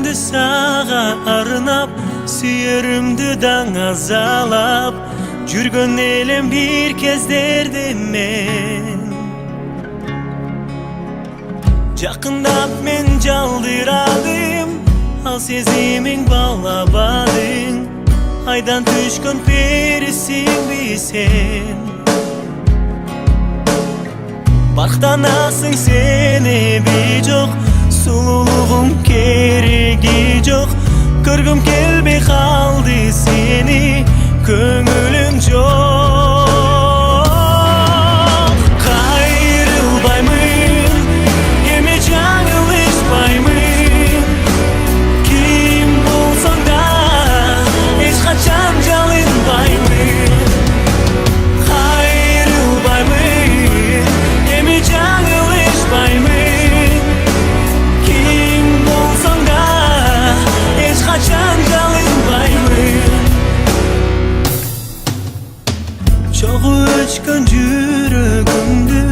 Ömrümdü sağa arnap, süyörümdü dаңазалап, жүргөн элем bir кездерде мен. Жакындап мен жалдырадым, ал сезимиң балабадың. Айдан түшкөн перисиңби сен? Бактанасың сен эби жок, сулуулугуң кереги жок. Көргүм келбей калды сени, көңүлүм жок. Кайрылбаймын, эми жаңылышпаймын. Ким болсоң да эч качан жалынбаймын. Кайрылбаймын, эми жаңылышпаймын. Ким болсоң да эч качан жалынбаймын. Чогуу өчкөн жүрөгүмдү,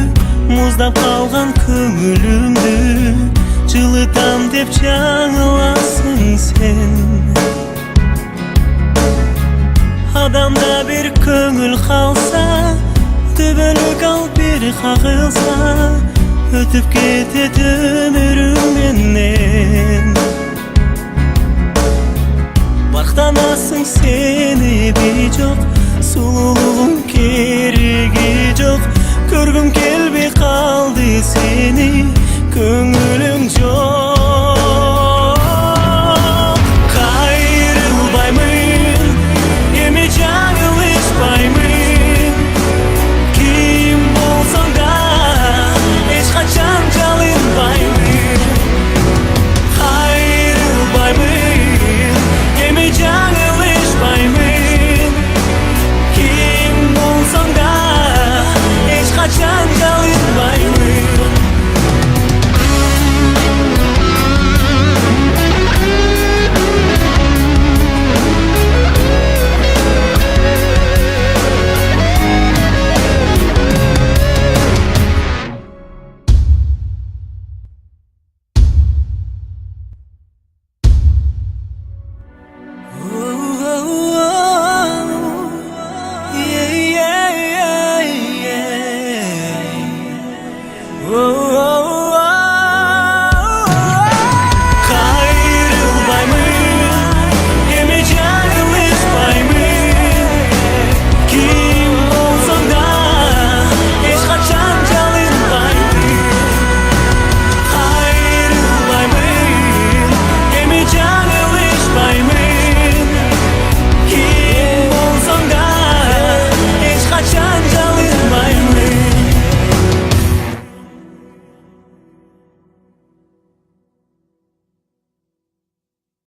муздап калган көңүлүмдү жылытам деп жаңыласың сен. Адамда бир көңүл калса, төбөлүк ал бир кагылса, өтүп кетет өмүрүң менен. Бактанасың сен эби жок, сулуулугуң кереги жок. Көргүм